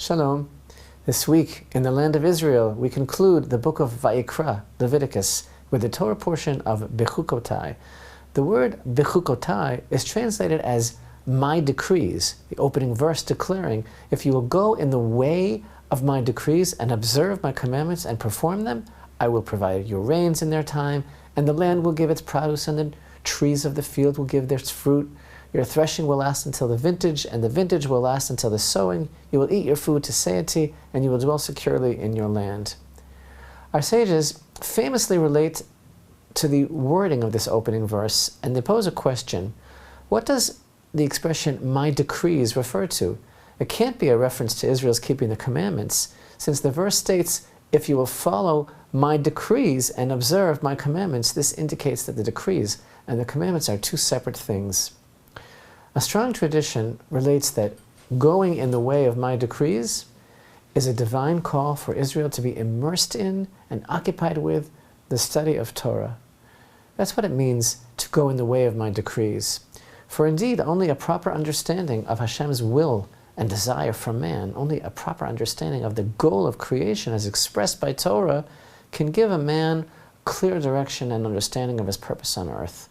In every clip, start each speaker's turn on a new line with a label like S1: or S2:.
S1: Shalom. This week, in the land of Israel, we conclude the book of Vayikra, Leviticus, with the Torah portion of Bechukotai. The word Bechukotai is translated as my decrees, the opening verse declaring, if you will go in the way of my decrees and observe my commandments and perform them, I will provide your rains in their time, and the land will give its produce, and the trees of the field will give their fruit. Your threshing will last until the vintage, and the vintage will last until the sowing. You will eat your food to satiety, and you will dwell securely in your land. Our sages famously relate to the wording of this opening verse, and they pose a question. What does the expression, my decrees, refer to? It can't be a reference to Israel's keeping the commandments, since the verse states, if you will follow my decrees and observe my commandments. This indicates that the decrees and the commandments are two separate things. A strong tradition relates that going in the way of my decrees is a divine call for Israel to be immersed in and occupied with the study of Torah. That's what it means to go in the way of my decrees. For indeed, only a proper understanding of Hashem's will and desire for man, only a proper understanding of the goal of creation as expressed by Torah, can give a man clear direction and understanding of his purpose on earth.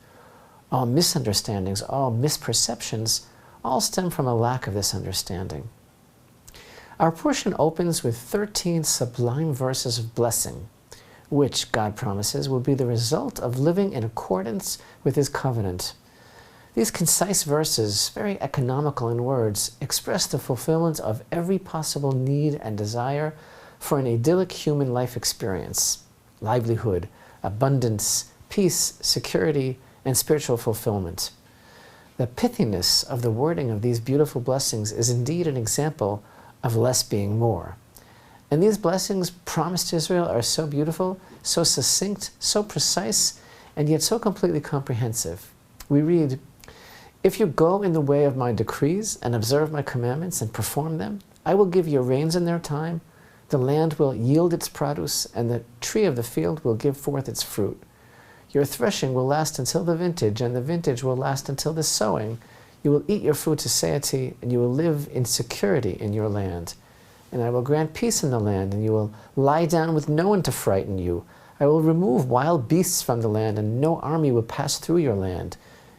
S1: All misunderstandings, all misperceptions, all stem from a lack of this understanding. Our portion opens with 13 sublime verses of blessing, which, God promises, will be the result of living in accordance with His covenant. These concise verses, very economical in words, express the fulfillment of every possible need and desire for an idyllic human life experience: livelihood, abundance, peace, security, and spiritual fulfillment. The pithiness of the wording of these beautiful blessings is indeed an example of less being more. And these blessings promised to Israel are so beautiful, so succinct, so precise, and yet so completely comprehensive. We read, if you go in the way of my decrees and observe my commandments and perform them, I will give you rains in their time, the land will yield its produce, and the tree of the field will give forth its fruit. Your threshing will last until the vintage, and the vintage will last until the sowing. You will eat your food to satiety, and you will live in security in your land. And I will grant peace in the land, and you will lie down with no one to frighten you. I will remove wild beasts from the land, and no army will pass through your land.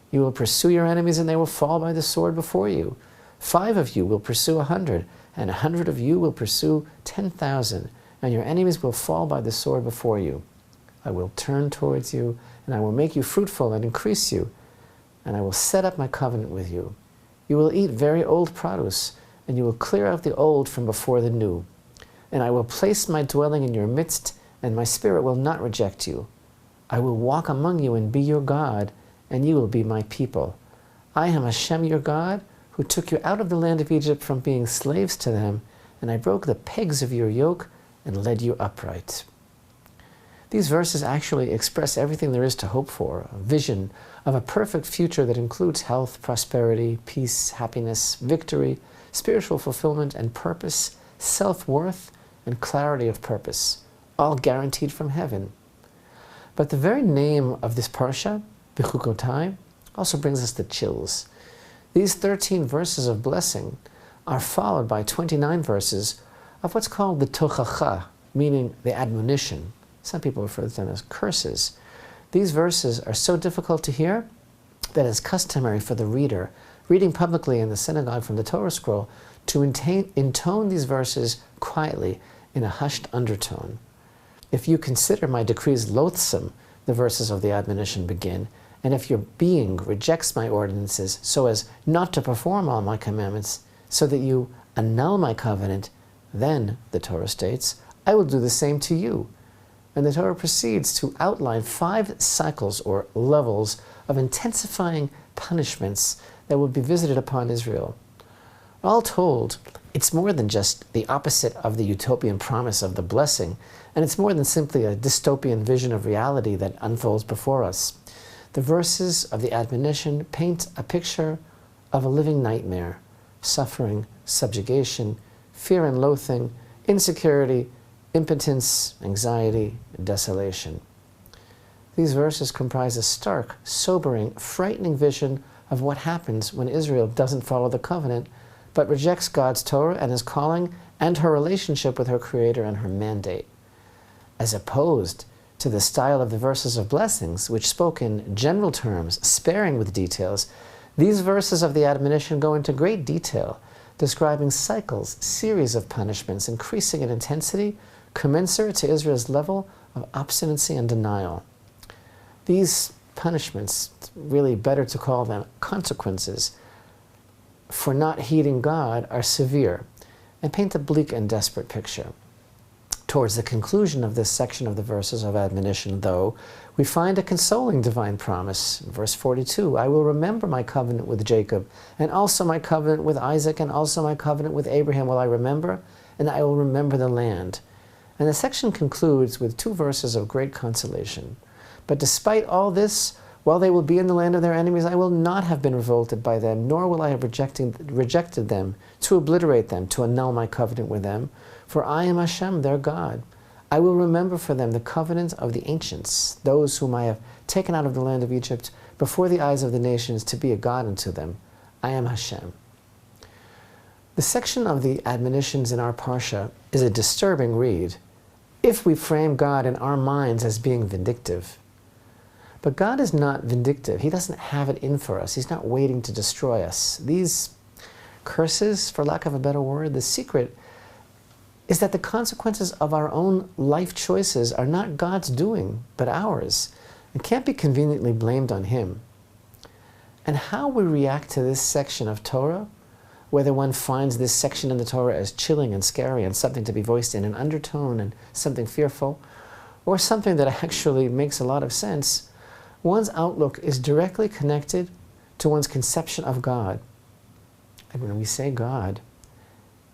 S1: You will pursue your enemies, and they will fall by the sword before you. 5 of you will pursue 100, and 100 of you will pursue 10,000, and your enemies will fall by the sword before you. I will turn towards you, and I will make you fruitful and increase you, and I will set up my covenant with you. You will eat very old produce, and you will clear out the old from before the new. And I will place my dwelling in your midst, and my spirit will not reject you. I will walk among you and be your God, and you will be my people. I am Hashem your God, who took you out of the land of Egypt from being slaves to them, and I broke the pegs of your yoke and led you upright. These verses actually express everything there is to hope for, a vision of a perfect future that includes health, prosperity, peace, happiness, victory, spiritual fulfillment and purpose, self-worth, and clarity of purpose, all guaranteed from heaven. But the very name of this parsha, Bechukotai, also brings us the chills. These 13 verses of blessing are followed by 29 verses of what's called the tochacha, meaning the admonition. Some people refer to them as curses. These verses are so difficult to hear that it's customary for the reader, reading publicly in the synagogue from the Torah scroll, to intone these verses quietly in a hushed undertone. If you consider my decrees loathsome, the verses of the admonition begin, and if your being rejects my ordinances so as not to perform all my commandments, so that you annul my covenant, then, the Torah states, I will do the same to you. And the Torah proceeds to outline 5 cycles or levels of intensifying punishments that will be visited upon Israel. All told, it's more than just the opposite of the utopian promise of the blessing, and it's more than simply a dystopian vision of reality that unfolds before us. The verses of the admonition paint a picture of a living nightmare: suffering, subjugation, fear and loathing, insecurity, impotence, anxiety, desolation. These verses comprise a stark, sobering, frightening vision of what happens when Israel doesn't follow the covenant, but rejects God's Torah and His calling and her relationship with her Creator and her mandate, as opposed to the style of the verses of blessings, which spoke in general terms, sparing with details. These verses of the admonition go into great detail, describing cycles, series of punishments, increasing in intensity, commensurate to Israel's level of obstinacy and denial. These punishments, really better to call them consequences, for not heeding God are severe and paint a bleak and desperate picture. Towards the conclusion of this section of the verses of admonition, though, we find a consoling divine promise. Verse 42, I will remember my covenant with Jacob, and also my covenant with Isaac, and also my covenant with Abraham will I remember, and I will remember the land. And the section concludes with 2 verses of great consolation. But despite all this, while they will be in the land of their enemies, I will not have been revolted by them, nor will I have rejected them, to obliterate them, to annul my covenant with them. For I am Hashem, their God. I will remember for them the covenant of the ancients, those whom I have taken out of the land of Egypt, before the eyes of the nations, to be a God unto them. I am Hashem. The section of the admonitions in our Parsha is a disturbing read, if we frame God in our minds as being vindictive. But God is not vindictive. He doesn't have it in for us. He's not waiting to destroy us. These curses, for lack of a better word, the secret is that the consequences of our own life choices are not God's doing, but ours, and can't be conveniently blamed on Him. And how we react to this section of Torah, whether one finds this section in the Torah as chilling and scary and something to be voiced in an undertone and something fearful, or something that actually makes a lot of sense, one's outlook is directly connected to one's conception of God. And when we say God,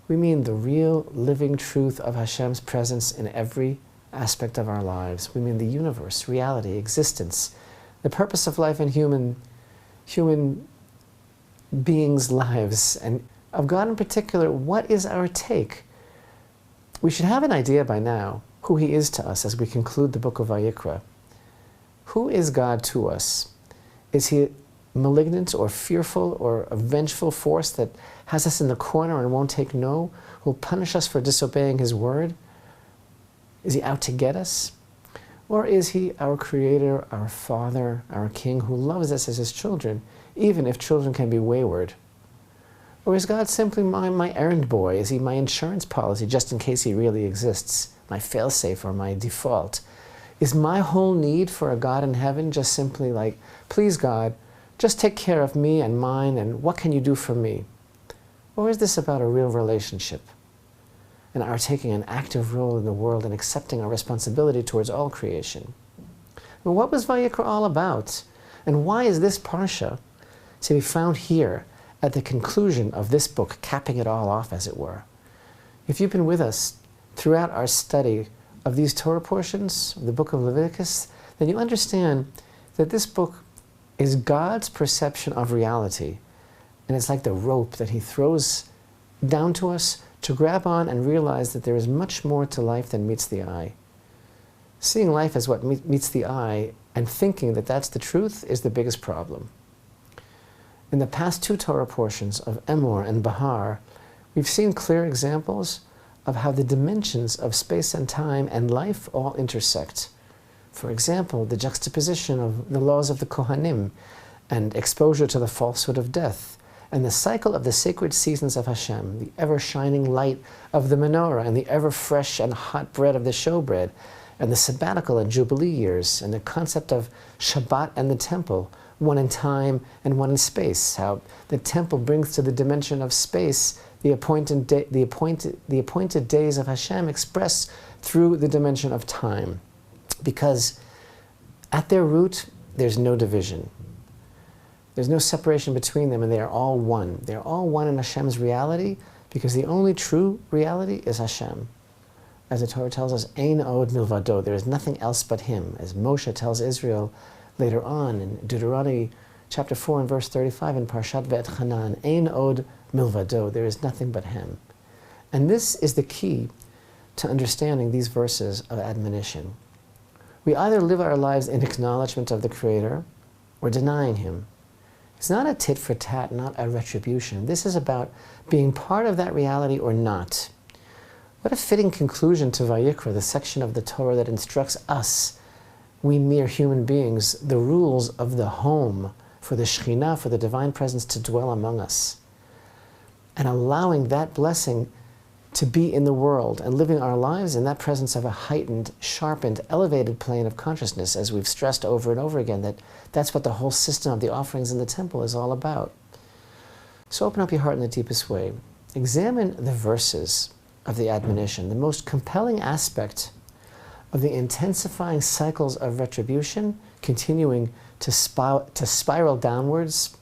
S1: we mean the real living truth of Hashem's presence in every aspect of our lives. We mean the universe, reality, existence, the purpose of life in human beings' lives, and of God in particular. What is our take? We should have an idea by now who He is to us as we conclude the book of Vayikra. Who is God to us? Is He malignant or fearful or a vengeful force that has us in the corner and won't take no, who'll punish us for disobeying His word? Is He out to get us? Or is He our Creator, our Father, our King, who loves us as His children, even if children can be wayward? Or is God simply my errand boy? Is He my insurance policy, just in case He really exists, my failsafe or my default? Is my whole need for a God in heaven just simply like, please God, just take care of me and mine, and what can you do for me? Or is this about a real relationship, and our taking an active role in the world and accepting our responsibility towards all creation? And what was Vayikra all about? And why is this Parsha to be found here at the conclusion of this book, capping it all off, as it were? If you've been with us throughout our study of these Torah portions, of the book of Leviticus, then you understand that this book is God's perception of reality. And it's like the rope that He throws down to us to grab on and realize that there is much more to life than meets the eye. Seeing life as what meets the eye and thinking that that's the truth is the biggest problem. In the past 2 Torah portions of Emor and Bahar, we've seen clear examples of how the dimensions of space and time and life all intersect. For example, the juxtaposition of the laws of the Kohanim and exposure to the falsehood of death, and the cycle of the sacred seasons of Hashem, the ever-shining light of the menorah, and the ever-fresh and hot bread of the showbread, and the sabbatical and jubilee years, and the concept of Shabbat and the temple, one in time and one in space, how the temple brings to the dimension of space the appointed days of Hashem expressed through the dimension of time. Because at their root, there's no division. There's no separation between them, and they are all one. They're all one in Hashem's reality, because the only true reality is Hashem. As the Torah tells us, Ein od milvado, there is nothing else but Him. As Moshe tells Israel later on in Deuteronomy chapter 4 and verse 35 in Parashat Bechukotai, Ein od milvado, there is nothing but Him. And this is the key to understanding these verses of admonition. We either live our lives in acknowledgement of the Creator or denying Him. It's not a tit for tat, not a retribution. This is about being part of that reality or not. What a fitting conclusion to Vayikra, the section of the Torah that instructs us, we mere human beings, the rules of the home for the Shekhinah, for the divine presence to dwell among us. And allowing that blessing to be in the world and living our lives in that presence of a heightened, sharpened, elevated plane of consciousness, as we've stressed over and over again, that's what the whole system of the offerings in the temple is all about. So open up your heart in the deepest way. Examine the verses of the admonition. The most compelling aspect of the intensifying cycles of retribution, continuing to spiral downwards,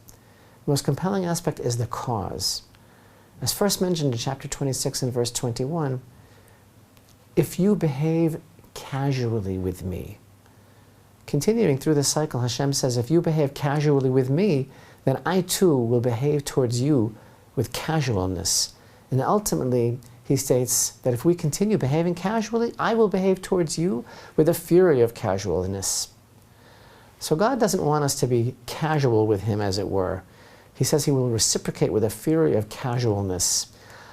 S1: the most compelling aspect is the cause. As first mentioned in chapter 26 and verse 21, if you behave casually with me. Continuing through the cycle, Hashem says, if you behave casually with me, then I too will behave towards you with casualness. And ultimately, he states that if we continue behaving casually, I will behave towards you with a fury of casualness. So God doesn't want us to be casual with him, as it were. He says he will reciprocate with a fury of casualness.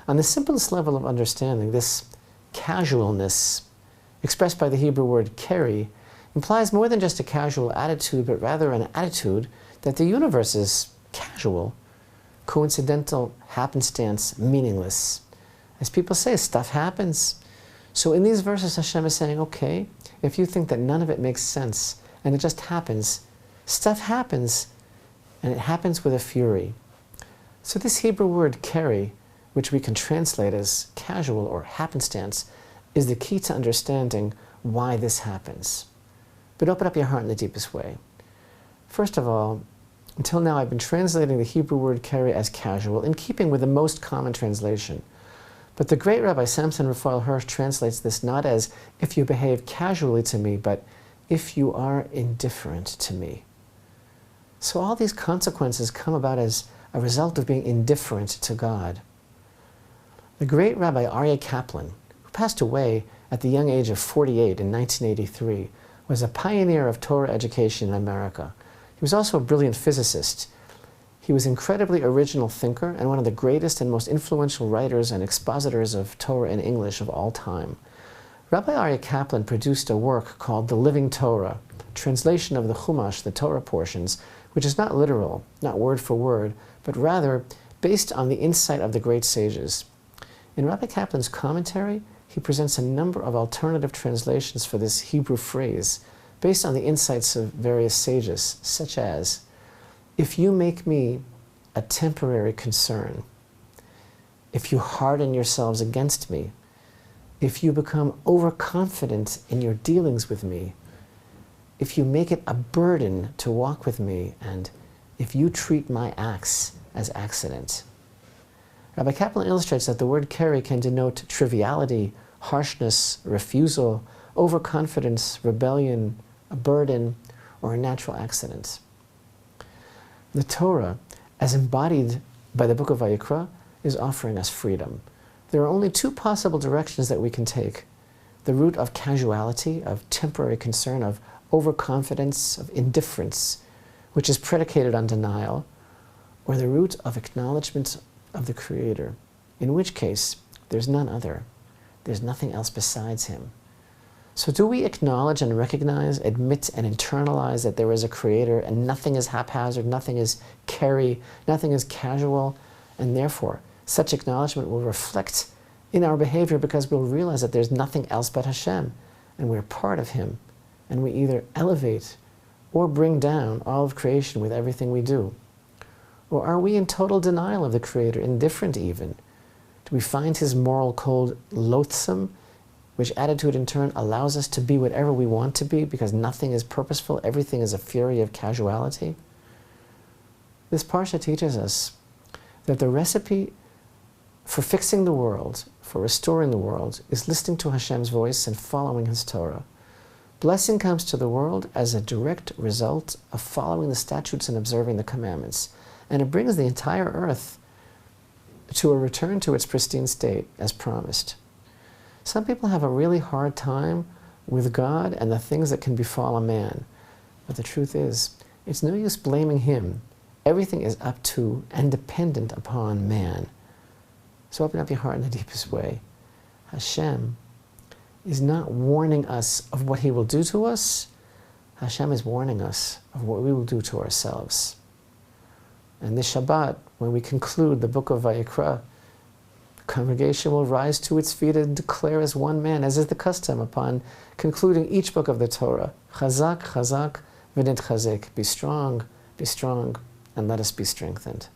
S1: On the simplest level of understanding, this casualness, expressed by the Hebrew word keri, implies more than just a casual attitude, but rather an attitude that the universe is casual, coincidental, happenstance, meaningless. As people say, stuff happens. So in these verses, Hashem is saying, okay, if you think that none of it makes sense, and it just happens, stuff happens, and it happens with a fury. So this Hebrew word keri, which we can translate as casual or happenstance, is the key to understanding why this happens. But open up your heart in the deepest way. First of all, until now I've been translating the Hebrew word keri as casual, in keeping with the most common translation. But the great Rabbi Samson Raphael Hirsch translates this not as if you behave casually to me, but if you are indifferent to me. So all these consequences come about as a result of being indifferent to God. The great Rabbi Aryeh Kaplan, who passed away at the young age of 48 in 1983, was a pioneer of Torah education in America. He was also a brilliant physicist. He was an incredibly original thinker and one of the greatest and most influential writers and expositors of Torah in English of all time. Rabbi Aryeh Kaplan produced a work called The Living Torah, translation of the Chumash, the Torah portions, which is not literal, not word for word, but rather based on the insight of the great sages. In Rabbi Kaplan's commentary, he presents a number of alternative translations for this Hebrew phrase, based on the insights of various sages, such as, if you make me a temporary concern, if you harden yourselves against me, if you become overconfident in your dealings with me, if you make it a burden to walk with me, and if you treat my acts as accident. Rabbi Kaplan illustrates that the word keri can denote triviality, harshness, refusal, overconfidence, rebellion, a burden, or a natural accident. The Torah, as embodied by the book of Vayikra, is offering us freedom. There are only two possible directions that we can take. The route of casuality, of temporary concern, of overconfidence, of indifference, which is predicated on denial, or the route of acknowledgement of the Creator, in which case there's none other. There's nothing else besides Him. So do we acknowledge and recognize, admit and internalize that there is a Creator and nothing is haphazard, nothing is keri, nothing is casual, and therefore such acknowledgement will reflect in our behavior because we'll realize that there's nothing else but Hashem and we're part of Him, and we either elevate or bring down all of creation with everything we do? Or are we in total denial of the Creator, indifferent even? Do we find His moral code loathsome, which attitude in turn allows us to be whatever we want to be because nothing is purposeful, everything is a fury of casuality? This parsha teaches us that the recipe for fixing the world, for restoring the world, is listening to Hashem's voice and following His Torah. Blessing comes to the world as a direct result of following the statutes and observing the commandments. And it brings the entire earth to a return to its pristine state, as promised. Some people have a really hard time with God and the things that can befall a man. But the truth is, it's no use blaming Him. Everything is up to and dependent upon man. So open up your heart in the deepest way. Hashem is not warning us of what He will do to us. Hashem is warning us of what we will do to ourselves. And this Shabbat, when we conclude the book of Vayikra, the congregation will rise to its feet and declare as one man, as is the custom upon concluding each book of the Torah, Chazak, Chazak, v'nitchazek. Be strong, and let us be strengthened.